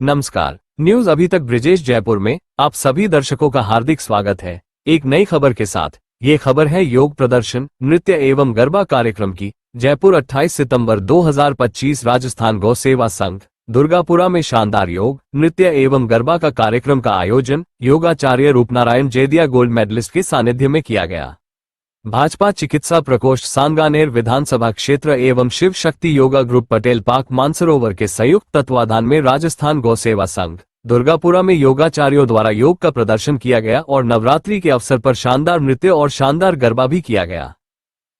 नमस्कार। न्यूज अभी तक ब्रिजेश जयपुर में आप सभी दर्शकों का हार्दिक स्वागत है। एक नई खबर के साथ। ये खबर है योग प्रदर्शन, नृत्य एवं गरबा कार्यक्रम की। जयपुर 28 सितंबर 2025 राजस्थान गौ सेवा संघ दुर्गापुरा में शानदार योग, नृत्य एवं गरबा का कार्यक्रम का आयोजन योगाचार्य रूपनारायण जैदिया गोल्ड मेडलिस्ट के सानिध्य में किया गया। भाजपा चिकित्सा प्रकोष्ठ सांगानेर विधानसभा क्षेत्र एवं शिव शक्ति योगा ग्रुप पटेल पार्क मानसरोवर के संयुक्त तत्वाधान में राजस्थान गौ सेवा संघ दुर्गापुरा में योगाचार्यों द्वारा योग का प्रदर्शन किया गया और नवरात्रि के अवसर पर शानदार नृत्य और शानदार गरबा भी किया गया।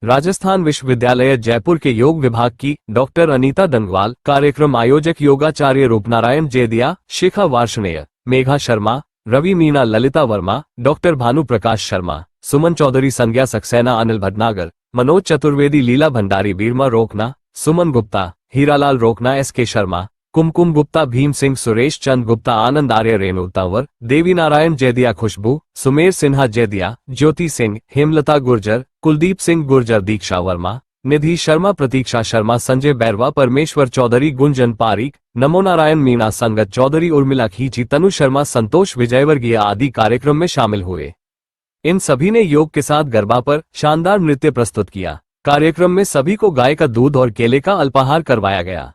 राजस्थान विश्वविद्यालय जयपुर के योग विभाग की डॉक्टर अनीता डंगवाल, कार्यक्रम आयोजक योगाचार्य रूपनारायण जैदिया, शिखा वार्ष्णेय, मेघा शर्मा, रवि मीणा, ललिता वर्मा, डॉक्टर भानु प्रकाश शर्मा, सुमन चौधरी, संज्ञा सक्सेना, अनिल भटनागर, मनोज चतुर्वेदी, लीला भंडारी, बीरमा रोकना, सुमन गुप्ता, हीरालाल रोकना, SK शर्मा, कुमकुम गुप्ता, भीम सिंह, सुरेश चंद गुप्ता, आनंद आर्य, रेणु तंवर, देवी नारायण जैदिया, खुशबू, सुमेर सिन्हा जैदिया, ज्योति सिंह, हेमलता गुर्जर, कुलदीप सिंह गुर्जर, दीक्षा वर्मा, निधि शर्मा, प्रतीक्षा शर्मा, संजय बैरवा, परमेश्वर चौधरी, गुंजन पारीक, नमो नारायण, मीना संगत चौधरी, उर्मिला खींची, तनु शर्मा, संतोष विजयवर्गीय आदि कार्यक्रम में शामिल हुए। इन सभी ने योग के साथ गरबा पर शानदार नृत्य प्रस्तुत किया। कार्यक्रम में सभी को गाय का दूध और केले का अल्पाहार करवाया गया।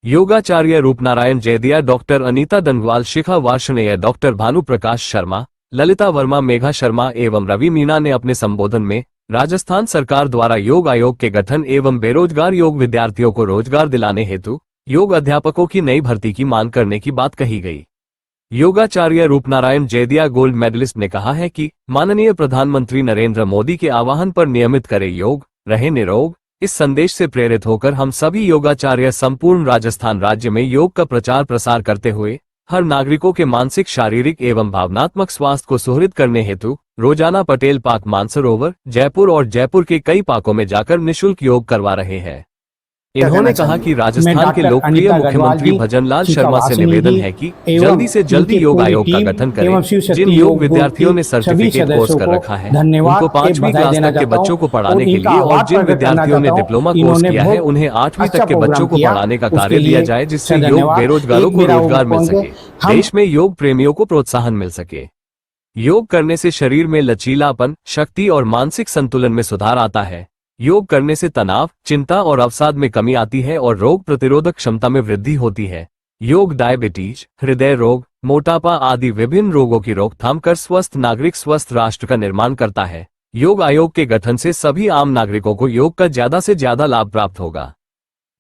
योगाचार्य रूपनारायण जैदिया, डॉक्टर अनीता डंगवाल, शिखा वार्ष्णेय, डॉक्टर भानु प्रकाश शर्मा, ललिता वर्मा, मेघा शर्मा एवं रवि मीणा ने अपने संबोधन में राजस्थान सरकार द्वारा योग आयोग के गठन एवं बेरोजगार योग विद्यार्थियों को रोजगार दिलाने हेतु योग अध्यापकों की नई भर्ती की मांग करने की बात कही गई। योगाचार्य रूपनारायण जैदिया गोल्ड मेडलिस्ट ने कहा है कि माननीय प्रधानमंत्री नरेंद्र मोदी के आह्वान पर नियमित करें योग, रहे निरोग। इस संदेश से प्रेरित होकर हम सभी योगाचार्य संपूर्ण राजस्थान राज्य में योग का प्रचार प्रसार करते हुए हर नागरिकों के मानसिक, शारीरिक एवं भावनात्मक स्वास्थ्य को सुहृद करने हेतु रोजाना पटेल पार्क मानसरोवर, जयपुर और जयपुर के कई पार्कों में जाकर निःशुल्क योग करवा रहे हैं। इन्होंने कहा कि राजस्थान के लोकप्रिय मुख्यमंत्री भजनलाल शर्मा से निवेदन है कि जल्दी से जल्दी योग आयोग का गठन करें। जिन योग विद्यार्थियों ने सर्टिफिकेट कोर्स कर रखा है उनको 5वीं क्लास तक के बच्चों को पढ़ाने के लिए, और जिन विद्यार्थियों ने डिप्लोमा कोर्स किया है उन्हें 8वीं तक के बच्चों को पढ़ाने का कार्य दिया जाए, जिससे योग बेरोजगारों को रोजगार मिल सके, देश में योग प्रेमियों को प्रोत्साहन मिल सके। योग करने से शरीर में लचीलापन, शक्ति और मानसिक संतुलन में सुधार आता है। योग करने से तनाव, चिंता और अवसाद में कमी आती है और रोग प्रतिरोधक क्षमता में वृद्धि होती है। योग डायबिटीज, हृदय रोग, मोटापा आदि विभिन्न रोगों की रोकथाम कर स्वस्थ नागरिक, स्वस्थ राष्ट्र का निर्माण करता है। योग आयोग के गठन से सभी आम नागरिकों को योग का ज्यादा से ज्यादा लाभ प्राप्त होगा।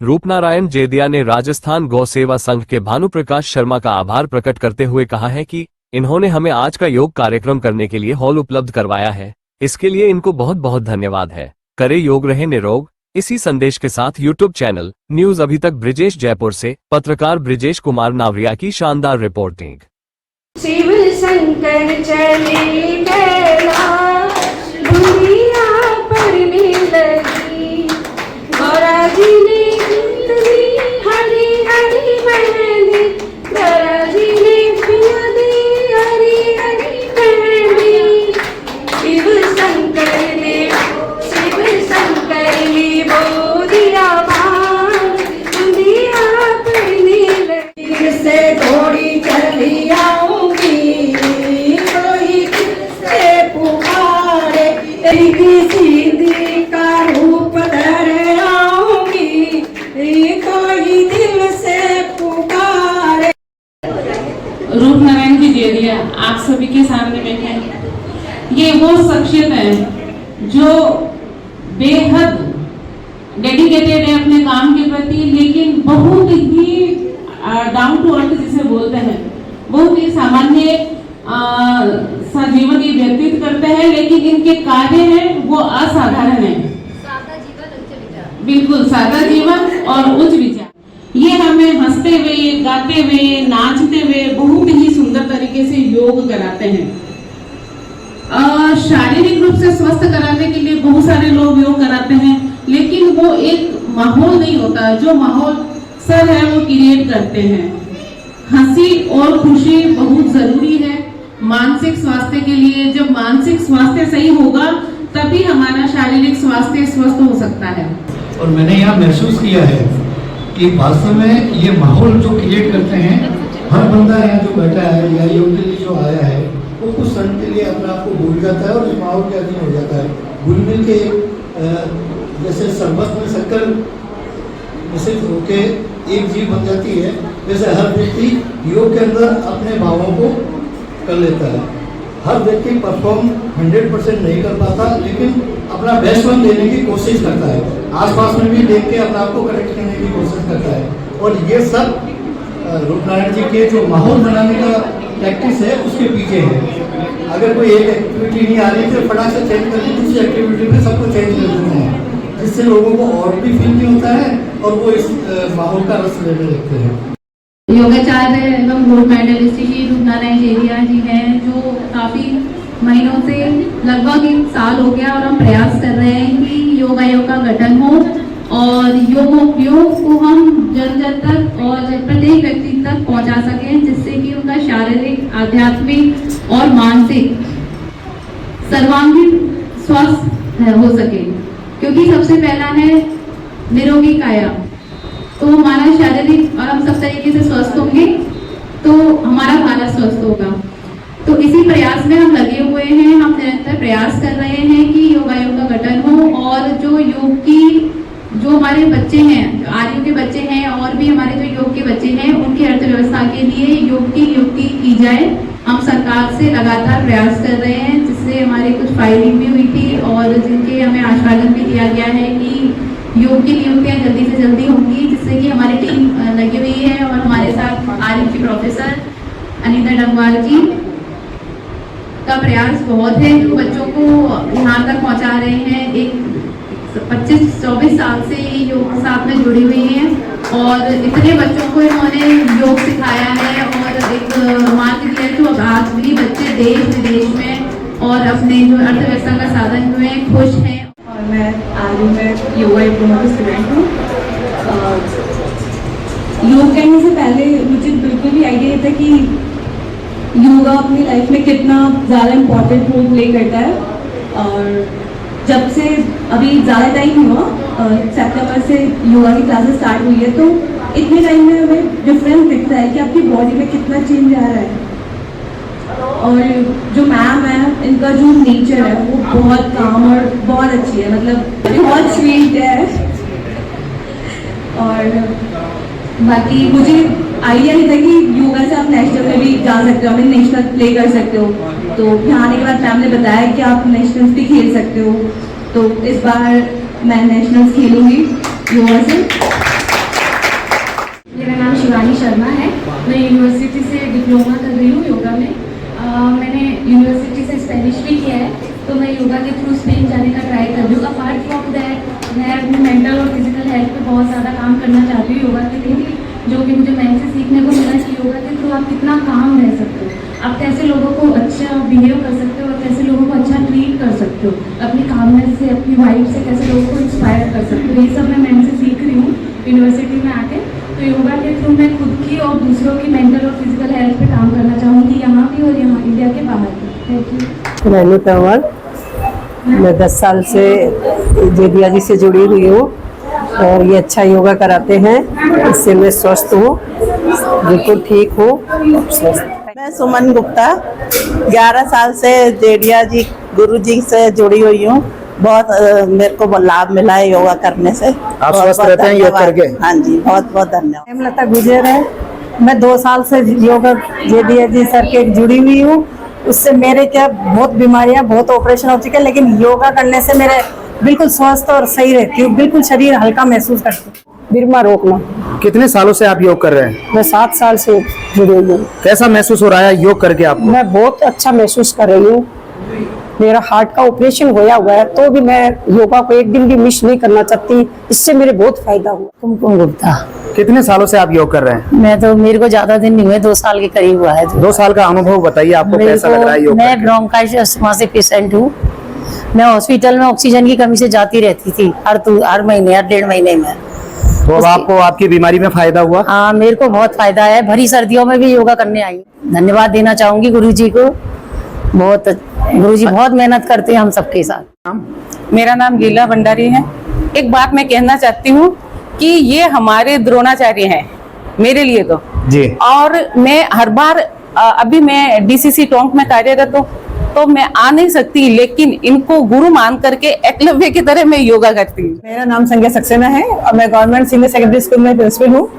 रूपनारायण जैदिया ने राजस्थान गौ सेवा संघ के भानु प्रकाश शर्मा का आभार प्रकट करते हुए कहा है कि इन्होंने हमें आज का योग कार्यक्रम करने के लिए हॉल उपलब्ध करवाया है। इसके लिए इनको बहुत बहुत धन्यवाद है। करे योग, रहे निरोग। इसी संदेश के साथ यूट्यूब चैनल न्यूज अभी तक ब्रिजेश जयपुर से पत्रकार ब्रिजेश कुमार नावरिया की शानदार रिपोर्टिंग। शिव शंकर चले कैलाश, दुनिया पड़ने लगी, गौरा जी ने कीर्तनी, हरी हरी मेहंदी, गौरा जी ने पिया दी, हरी हरी मेहंदी। शिव शंकर ने बोलिया बाण, दुनिया पड़ने लगी, से घोड़ी चली आऊंगी, कोई से पुकारे, सीधी का रूप धर आऊंगी, कोई दिल से पुकारे। रूपनारायण जी जैदिया आप सभी के सामने में है। ये वो शख्सियत है जो बेहद डेडिकेटेड है अपने काम के प्रति, लेकिन बहुत ही डाउन टू अर्थ जिसे बोलते हैं, बहुत ही सामान्य सा जीवन ये व्यतीत करते हैं, लेकिन इनके कार्य हैं वो असाधारण है। सादा जीवन, उच्च विचार। बिल्कुल सादा जीवन और उच्च विचार। ये हमें हंसते हुए, गाते हुए, नाचते हुए बहुत ही सुंदर तरीके से योग कराते हैं। शारीरिक रूप से स्वस्थ कराने के लिए बहुत सारे लोग योग कराते हैं, लेकिन वो एक माहौल नहीं होता जो माहौल सर है वो क्रिएट करते हैं। हंसी और खुशी बहुत जरूरी है मानसिक स्वास्थ्य के लिए। जब मानसिक स्वास्थ्य सही होगा तभी हमारा शारीरिक स्वास्थ्य स्वस्थ हो सकता है। और मैंने यहाँ महसूस किया है कि वास्तव में ये माहौल जो क्रिएट करते हैं हर बंदा यहाँ जो बैठा है या योग के लिए जो आया है वो कुछ क्षण के लिए अपने आप को भूल जाता है और इस माहौल के अधीन हो जाता है। घुल मिल के जैसे शरबत में शक्कर मिश्रित होके एक जीव बन जाती है, वैसे हर व्यक्ति योग के अंदर अपने भावों को कर लेता है। हर व्यक्ति परफॉर्म 100% नहीं कर पाता, लेकिन अपना बेस्ट वन देने की कोशिश करता है, आसपास में भी देख के अपने आप को करेक्ट करने की कोशिश करता है। और ये सब रूपनारायण जी के जो माहौल बनाने का प्रैक्टिस है उसके पीछे है। अगर कोई एक एक्टिविटी नहीं आ रही तो फटाक से चेंज करके दूसरी एक्टिविटी में सबको चेंज कर देते हैं, जिससे लोगों को और भी फील नहीं होता है और वो इस माहौल का रस लेने लगते हैं। योगाचार्य एवं गोल्ड मेडलिस्ट श्री रूपनारायण जेरिया जी हैं, जो काफ़ी महीनों से लगभग 1 साल हो गया और हम प्रयास कर रहे हैं कि योग आयोग का गठन हो और योग को हम जन जन तक और प्रत्येक व्यक्ति तक पहुंचा सकें, जिससे कि उनका शारीरिक, आध्यात्मिक और मानसिक सर्वांगीण स्वस्थ हो सके। क्योंकि सबसे पहला है निरोगी काया, तो हमारा शारीरिक और हम सब तरीके से स्वस्थ होंगे तो हमारा भारत स्वस्थ होगा। तो इसी प्रयास में हम लगे हुए हैं, हम निरंतर प्रयास कर रहे हैं कि योग आयोग का गठन हो और जो योग की जो हमारे बच्चे हैं, आर्यू के बच्चे हैं और भी हमारे जो योग के बच्चे हैं, उनकी अर्थव्यवस्था के लिए योग की नियुक्ति की जाए। हम सरकार से लगातार प्रयास कर रहे हैं, जिससे हमारे कुछ फाइलिंग भी हुई थी और जिनके हमें आश्वासन भी दिया गया है कि योग की नियुक्तियां जल्दी से जल्दी होंगी, जिससे कि हमारी टीम लगी हुई है। और हमारे साथ आर्यू की प्रोफेसर अनीता डंगवाल जी का प्रयास बहुत है, जो बच्चों को यहाँ तक पहुँचा रहे हैं। एक 25-24 साल से ये योग के साथ में जुड़ी हुई हैं और इतने बच्चों को इन्होंने योग सिखाया है और एक मार्ग दिया है, जो आज भी बच्चे देश विदेश में और अपने जो अर्थव्यवस्था का साधन हुए हैं, खुश हैं। और मैं आर्यू में योगा डिप्लोमा की स्टूडेंट हूँ। योग करने से पहले मुझे बिल्कुल भी आइडिया नहीं था कि योगा अपनी लाइफ में कितना ज़्यादा इम्पोर्टेंट रोल प्ले करता है। और जब से अभी ज़्यादा टाइम हुआ, सितंबर से योगा की क्लासेस स्टार्ट हुई है, तो इतने टाइम में हमें डिफरेंस दिखता है कि आपकी बॉडी में कितना चेंज आ रहा है। और जो मैम है, इनका जो नेचर है वो बहुत काम और बहुत अच्छी है, मतलब बहुत स्वीट है। और बाकी मुझे आइडिया नहीं था कि योगा से आप नेशनल में भी जा सकते हो, अपने नेशनल प्ले कर सकते हो। तो यहाँ आने के बाद मैम ने बताया कि आप नेशनल्स भी खेल सकते हो, तो इस बार मैं नेशनल्स खेलूँगी योगा से। मेरा नाम शिवानी शर्मा है, मैं यूनिवर्सिटी से डिप्लोमा कर रही हूँ योगा में। मैंने यूनिवर्सिटी से स्पेनिश भी किया है, तो मैं योगा के थ्रू स्पेन जाने का ट्राई कर रही हूँ। अपार्ट फ्रॉम दैट मैं अपनी मेंटल और फिजिकल हेल्थ पे बहुत ज़्यादा काम करना चाहती हूँ योगा के लिए, जो कि मुझे मैम से सीखने को मिला कि योगा के थ्रू आप कितना काम रह सकते हो, आप कैसे लोगों को अच्छा बिहेव कर सकते हो और कैसे लोगों को अच्छा ट्रीट कर सकते हो, अपनी कामनेस से, अपनी वाइब से कैसे लोगों को इंस्पायर कर सकते हो। ये सब मैं मैम से सीख रही हूँ यूनिवर्सिटी में आके। तो योगा के थ्रू मैं खुद की और दूसरों की मेंटल और फिजिकल हेल्थ पे काम करना चाहूँगी, यहाँ भी और यहाँ इंडिया के बाहर भी। Thank you. रैनी तंवर, मैं 10 साल से जेदिया जी से जुड़ी हुई हूँ और ये अच्छा योगा कराते हैं, इससे मैं स्वस्थ हूँ, बिल्कुल ठीक हूँ, स्वस्थ। मैं सुमन गुप्ता 11 साल से जेडिया जी गुरु जी से जुड़ी हुई हूँ। बहुत मेरे को लाभ मिला है योगा करने से। आप स्वस्थ रहते हैं योग करके? हाँ जी, बहुत बहुत धन्यवाद। हेमलता गुजर है, मैं 2 साल से योगा जेदिया जी सर के जुड़ी हुई हूँ। उससे मेरे क्या बहुत बीमारियाँ, बहुत ऑपरेशन हो चुके हैं, लेकिन योगा करने से मेरे बिल्कुल स्वस्थ और सही रहती हूँ, बिल्कुल शरीर हल्का महसूस करती हूँ। बिरमा रोकना। कितने सालों से आप योग कर रहे हैं? मैं 7 साल से जुड़ी हुई हूँ। कैसा महसूस हो रहा है योग करके आपको? मैं बहुत अच्छा महसूस कर रही हूँ। मेरा हार्ट का ऑपरेशन होया हुआ है, तो भी मैं योगा को एक दिन भी मिस नहीं करना चाहती, इससे मेरे बहुत फायदा हुआ। कुमकुम गुप्ता। कितने सालों से आप योग कर रहे हैं? मैं तो, मेरे को ज्यादा दिन नहीं हुए, 2 साल के करीब हुआ है। 2 साल का अनुभव बताइए, आपको कैसा लग रहा है योग? मैं ब्रोंकाइटिस अस्थमा से पेशेंट हूँ। मैं हॉस्पिटल में ऑक्सीजन की कमी से जाती रहती थी हर महीने, हर 1.5 महीने में। तो अब आपको आपकी बीमारी में फायदा हुआ? हाँ, मेरे को बहुत फायदा है। भरी सर्दियों में भी योगा करने आई। धन्यवाद देना चाहूंगी गुरु जी को, गुरु जी बहुत मेहनत करते हैं हम सबके साथ। मेरा नाम गीला भंडारी है। एक बात मैं कहना चाहती हूँ कि ये हमारे द्रोणाचार्य हैं, मेरे लिए तो जी। और मैं हर बार अभी मैं डीसीसी टोंक में कार्यरत हूँ, तो मैं आ नहीं सकती, लेकिन इनको गुरु मान करके एकलव्य की तरह मैं योगा करती हूँ। मेरा नाम संज्ञा सक्सेना है और मैं गवर्नमेंट सीनियर सेकेंडरी स्कूल में प्रिंसिपल हूँ।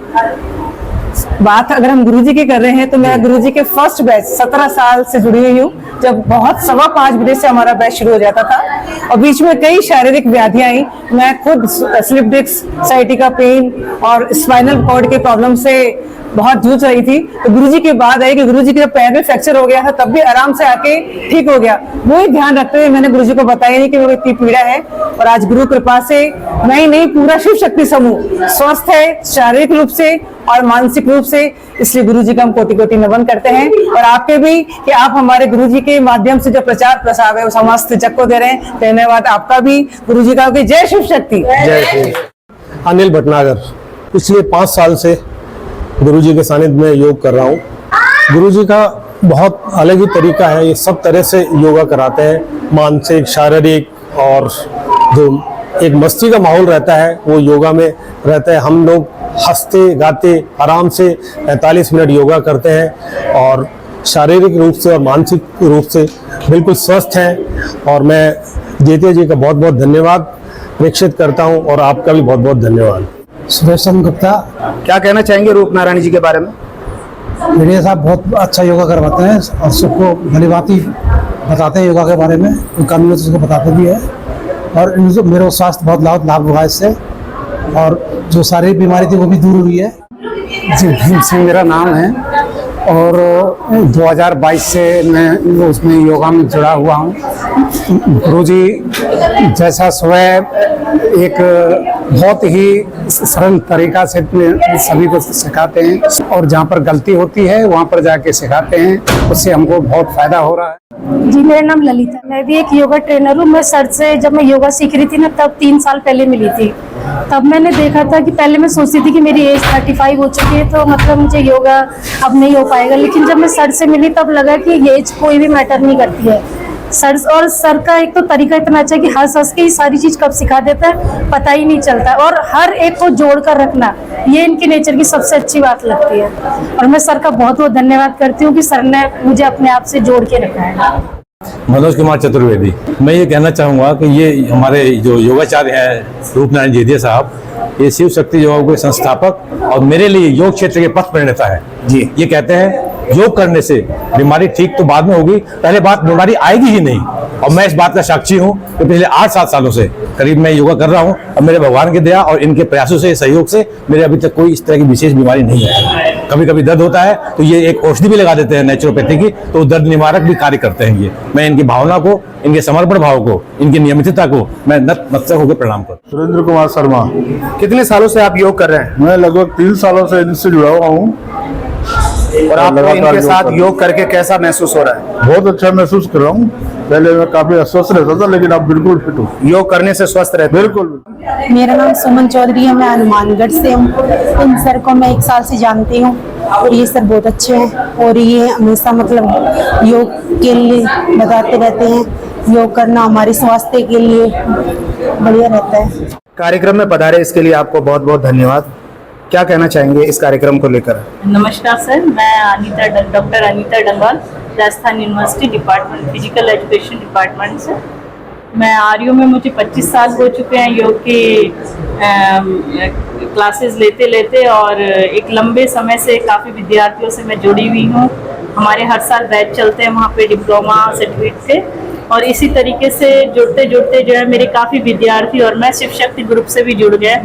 बात अगर हम गुरुजी की कर रहे हैं तो मैं गुरुजी के फर्स्ट बैच 17 साल से जुड़ी हुई हूँ, जब बहुत 5:15 बजे से हमारा बैच शुरू हो जाता था और बीच में कई शारीरिक व्याधियां आई। मैं खुद स्लिप डिस्क, साइटिका पेन और स्पाइनल कॉर्ड के प्रॉब्लम से बहुत जूझ रही थी। तो गुरुजी की बात आई कि गुरुजी के पैर में फ्रैक्चर हो गया था, तब भी आराम से आके ठीक हो गया। वो ही ध्यान रखते हुए मैंने गुरुजी को बताया नहीं कि मेरी इतनी पीड़ा है, और आज गुरु कृपा से नहीं पूरा शिव शक्ति समूह स्वस्थ है, शारीरिक रूप से और मानसिक रूप से। इसलिए गुरुजी का हम कोटि-कोटि नमन करते हैं, और आपके भी कि आप हमारे गुरुजी के माध्यम से जो प्रचार प्रसार है वो समस्त जग को दे रहे हैं। धन्यवाद आपका भी गुरुजी का। जय शिव शक्ति। जय श्री। अनिल भटनागर, पिछले 5 साल से गुरुजी के सानिध्य में योग कर रहा हूँ। गुरुजी का बहुत अलग ही तरीका है, ये सब तरह से योगा कराते हैं, मानसिक, शारीरिक, और जो एक मस्ती का माहौल रहता है वो योगा में रहता है। हम लोग हंसते गाते आराम से 45 मिनट योगा करते हैं और शारीरिक रूप से और मानसिक रूप से बिल्कुल स्वस्थ हैं। और मैं जेतिया जी का बहुत बहुत धन्यवाद प्रेक्षित करता हूं, और आपका भी बहुत बहुत धन्यवाद। सुरेश चंद्र गुप्ता। क्या कहना चाहेंगे रूप नारायण जी के बारे में? मीडिया साहब बहुत अच्छा योगा करवाते हैं और सबको भली बात ही बताते हैं योगा के बारे में, कोई कमी हो तो उसको बताते भी है, और मेरा स्वास्थ्य बहुत लाभ हुआ इससे, और जो शारीरिक बीमारी थी वो भी दूर हुई है। जी, भीम सिंह मेरा नाम है, और 2022 से मैं उसमें योगा में जुड़ा हुआ हूँ। गुरुजी जैसा सुबह एक बहुत ही सरल तरीका से सभी को सिखाते हैं, और जहाँ पर गलती होती है वहाँ पर जाके सिखाते हैं, उससे हमको बहुत फायदा हो रहा है। जी, मेरा नाम ललिता, मैं भी एक योगा ट्रेनर हूँ। मैं सर से जब मैं योगा सीख रही थी ना, तब 3 साल पहले मिली थी। तब मैंने देखा था कि पहले मैं सोचती थी कि मेरी एज 35 हो चुकी है, तो मतलब मुझे योगा अब नहीं हो पाएगा, लेकिन जब मैं सर से मिली तब लगा कि एज कोई भी मैटर नहीं करती है। सर का एक तो तरीका इतना अच्छा है कि हंस के ही सारी चीज कब सिखा देता है पता ही नहीं चलता, और हर एक को जोड़ कर रखना, ये इनके नेचर की सबसे अच्छी बात लगती है। और मैं सर का बहुत बहुत धन्यवाद करती हूँ कि सर ने मुझे अपने आप से जोड़ के रखा है। मनोज कुमार चतुर्वेदी। मैं ये कहना चाहूँगा कि ये हमारे जो योगाचार्य हैं रूप नारायण जेदिया साहब, ये शिव शक्ति योगा के संस्थापक और मेरे लिए योग क्षेत्र के पथ प्रणेता है जी। ये कहते हैं योग करने से बीमारी ठीक तो बाद में होगी, पहले बात बीमारी आएगी ही नहीं। और मैं इस बात का साक्षी हूँ कि पिछले 8-7 सालों से करीब मैं योगा कर रहा हूँ, और मेरे भगवान की दया और इनके प्रयासों से, सहयोग से मेरे अभी तक कोई इस तरह की विशेष बीमारी नहीं है। कभी कभी दर्द होता है तो ये एक औषधि भी लगा देते हैं नेचुरोपैथी की, तो दर्द निवारक भी कार्य करते हैं ये। मैं इनकी भावना को, इनके समर्पण भाव को, इनकी नियमितता को मैं नतमस्तक होकर प्रणाम करता हूँ। सुरेंद्र कुमार शर्मा। कितने सालों से आप योग कर रहे हैं? मैं लगभग 3 सालों से इनसे जुड़ा हुआ हूँ। और आपको इनके साथ योग करके कैसा महसूस हो रहा है? बहुत अच्छा महसूस कर रहा हूँ। पहले मैं काफी अस्वस्थ रहता था, लेकिन अब बिल्कुल फिट हूँ। योग करने से स्वस्थ रहते? बिल्कुल। मेरा नाम सुमन चौधरी है, मैं हनुमानगढ़ से हूँ। इन सर को मैं 1 साल से जानती हूँ, और ये सर बहुत अच्छे हैं, और ये हमेशा मतलब योग के लिए बताते रहते हैं। योग करना हमारे स्वास्थ्य के लिए बढ़िया रहता है। कार्यक्रम में पधारे इसके लिए आपको बहुत बहुत धन्यवाद। क्या कहना चाहेंगे इस कार्यक्रम को लेकर? नमस्कार सर, मैं doctor Anita Dangal, Rajasthan university department physical education department से। मैं आर्यू में मुझे 25 साल हो चुके हैं योग की क्लासेस लेते लेते, और एक लंबे समय से काफ़ी विद्यार्थियों से मैं जुड़ी हुई हूँ। हमारे हर साल बैच चलते हैं वहाँ पे डिप्लोमा सर्टिफिकेट के, और इसी तरीके से जुड़ते जुड़ते जो है मेरे काफ़ी विद्यार्थी और मैं शिव शक्ति ग्रुप से भी जुड़ गए,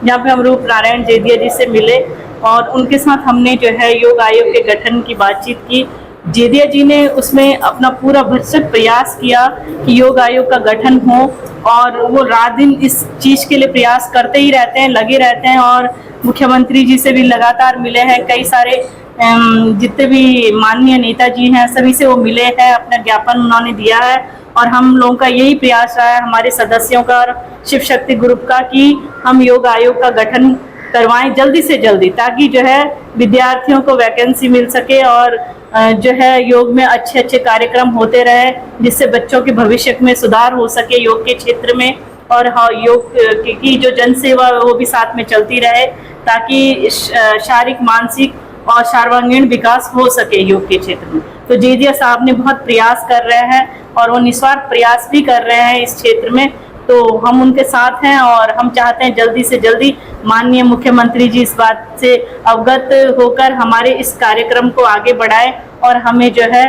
जहाँ पे हम रूप नारायण जेदिया जी से मिले, और उनके साथ हमने जो है योग आयोग के गठन की बातचीत की। जेदिया जी ने उसमें अपना पूरा भरसक प्रयास किया कि योग आयोग का गठन हो, और वो रात दिन इस चीज़ के लिए प्रयास करते ही रहते हैं, लगे रहते हैं। और मुख्यमंत्री जी से भी लगातार मिले हैं, कई सारे जितने भी माननीय नेताजी हैं सभी से वो मिले हैं, अपना ज्ञापन उन्होंने दिया है। और हम लोगों का यही प्रयास रहा है, हमारे सदस्यों का और शिव शक्ति ग्रुप का, कि हम योग आयोग का गठन करवाएं जल्दी से जल्दी, ताकि जो है विद्यार्थियों को वैकेंसी मिल सके, और जो है योग में अच्छे अच्छे कार्यक्रम होते रहे, जिससे बच्चों के भविष्य में सुधार हो सके योग के क्षेत्र में। और हाँ, योग की जो जनसेवा वो भी साथ में चलती रहे, ताकि शारीरिक, मानसिक और सर्वांगीण विकास हो सके योग के क्षेत्र में। तो जेदिया साहब ने बहुत प्रयास कर रहे हैं और वो निस्वार्थ प्रयास भी कर रहे हैं इस क्षेत्र में, तो हम उनके साथ हैं और हम चाहते हैं जल्दी से जल्दी माननीय मुख्यमंत्री जी इस बात से अवगत होकर हमारे इस कार्यक्रम को आगे बढ़ाएं और हमें जो है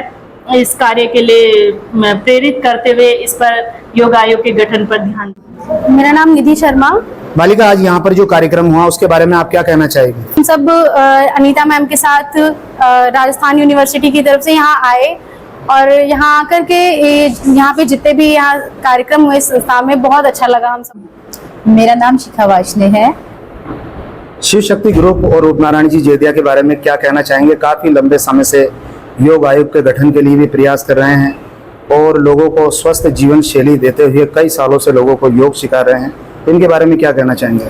इस कार्य के लिए प्रेरित करते हुए इस पर योग आयोग के गठन पर ध्यान दें। मेरा नाम निधि शर्मा। बालिका, आज यहाँ पर जो कार्यक्रम हुआ उसके बारे में आप क्या कहना चाहेंगे? हम सब अनीता मैम के साथ राजस्थान यूनिवर्सिटी की तरफ से यहाँ आए और यहाँ आकर के यहाँ पे जितने भी यहाँ कार्यक्रम हुए संस्था में बहुत अच्छा लगा हम सब। मेरा नाम शिखा वाशने है। शिव शक्ति ग्रुप और रूपनारायण जी जेदिया के बारे में क्या कहना चाहेंगे? काफी लंबे समय से योग आयोग के गठन के लिए भी प्रयास कर रहे हैं और लोगों को स्वस्थ जीवन शैली देते हुए कई सालों से लोगों को योग सिखा रहे हैं। इनके बारे में क्या कहना चाहेंगे?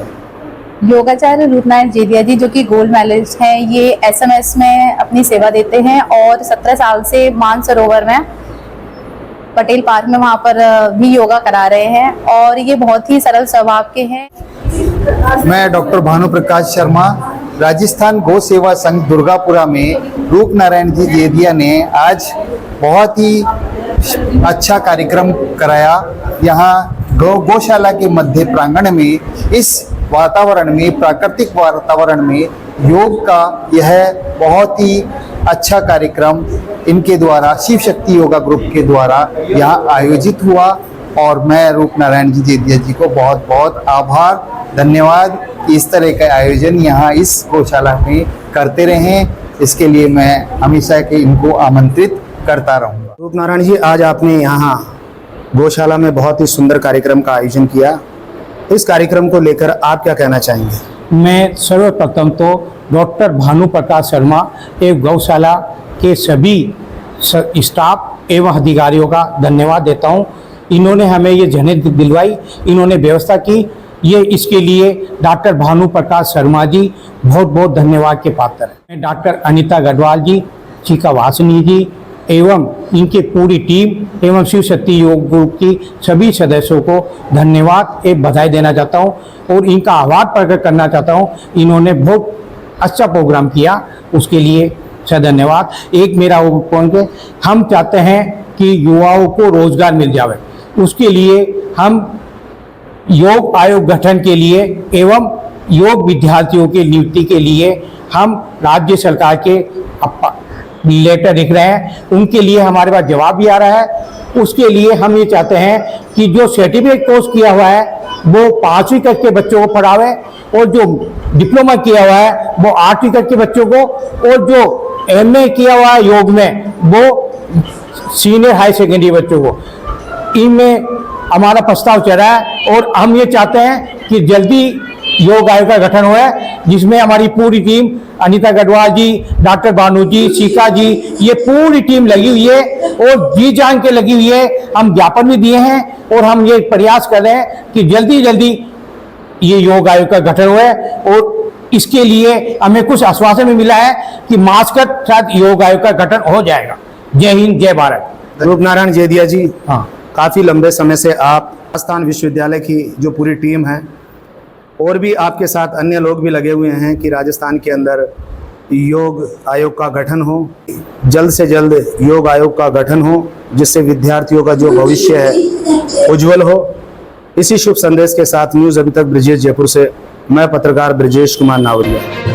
योगाचार्य रूपनारायण जेदिया जी जो कि गोल्ड मेडलिस्ट हैं, ये एसएमएस में अपनी सेवा देते हैं और 17 साल से मानसरोवर में पटेल पार्क में वहाँ पर भी योगा करा रहे हैं और ये बहुत ही सरल स्वभाव के हैं। मैं डॉक्टर भानु प्रकाश शर्मा, राजस्थान गौ सेवा संघ दुर्गापुरा में रूपनारायण जी जेदिया ने आज बहुत ही अच्छा कार्यक्रम कराया। यहाँ गौशाला के मध्य प्रांगण में, इस वातावरण में, प्राकृतिक वातावरण में योग का यह बहुत ही अच्छा कार्यक्रम इनके द्वारा, शिव शक्ति योगा ग्रुप के द्वारा यहाँ आयोजित हुआ और मैं रूपनारायण जी जेदिया जी को बहुत बहुत आभार, धन्यवाद। इस तरह का आयोजन यहाँ इस गौशाला में करते रहें, इसके लिए मैं हमेशा के इनको आमंत्रित करता रहूँगा। रूपनारायण जी, आज आपने यहाँ गौशाला में बहुत ही सुंदर कार्यक्रम का आयोजन किया। इस कार्यक्रम को लेकर आप क्या कहना चाहेंगे? मैं सर्वप्रथम तो डॉक्टर भानु प्रकाश शर्मा एवं गौशाला के सभी स्टाफ एवं अधिकारियों का धन्यवाद देता हूं। इन्होंने हमें ये जगह दिलवाई, इन्होंने व्यवस्था की, ये इसके लिए डॉक्टर भानु प्रकाश शर्मा जी बहुत बहुत धन्यवाद के पात्र हैं। मैं डॉक्टर अनीता गढ़वाल जी, शिखा वासनी जी एवं इनकी पूरी टीम एवं शिव शक्ति योग ग्रुप की सभी सदस्यों को धन्यवाद एवं बधाई देना चाहता हूं और इनका आभार प्रकट करना चाहता हूं। इन्होंने बहुत अच्छा प्रोग्राम किया, उसके लिए धन्यवाद। एक मेरा वो पॉइंट है, हम चाहते हैं कि युवाओं को रोजगार मिल जाए, उसके लिए हम योग आयोग गठन के लिए एवं योग विद्यार्थियों की नियुक्ति के लिए हम राज्य सरकार के लेटर लिख रहे हैं। उनके लिए हमारे पास जवाब भी आ रहा है। उसके लिए हम ये चाहते हैं कि जो सर्टिफिकेट कोर्स किया हुआ है वो 5वीं कक्षा के बच्चों को पढ़ावे और जो डिप्लोमा किया हुआ है वो 8वीं कक्षा के बच्चों को और जो एमए किया हुआ है योग में वो सीनियर हाई सेकेंडरी बच्चों को। इनमें हमारा प्रस्ताव चल रहा है और हम ये चाहते हैं कि जल्दी योग आयोग का गठन हुआ है, जिसमें हमारी पूरी टीम, अनीता गढ़वाल जी, डॉक्टर भानु जी, शिखा जी, ये पूरी टीम लगी हुई है और जी जान के लगी हुई है। हम ज्ञापन भी दिए हैं और हम ये प्रयास कर रहे हैं कि जल्दी जल्दी ये योग आयोग का गठन हुआ है और इसके लिए हमें कुछ आश्वासन भी मिला है कि मार्च का शायद योग आयोग का गठन हो जाएगा। जय हिंद, जय भारत। रूपनारायण जेदिया जी, हाँ, काफी लंबे समय से आप राजस्थान विश्वविद्यालय की जो पूरी टीम है और भी आपके साथ अन्य लोग भी लगे हुए हैं कि राजस्थान के अंदर योग आयोग का गठन हो, जल्द से जल्द योग आयोग का गठन हो, जिससे विद्यार्थियों का जो भविष्य है उज्जवल हो। इसी शुभ संदेश के साथ न्यूज़ अभी तक ब्रिजेश जयपुर से मैं पत्रकार ब्रिजेश कुमार नावरिया।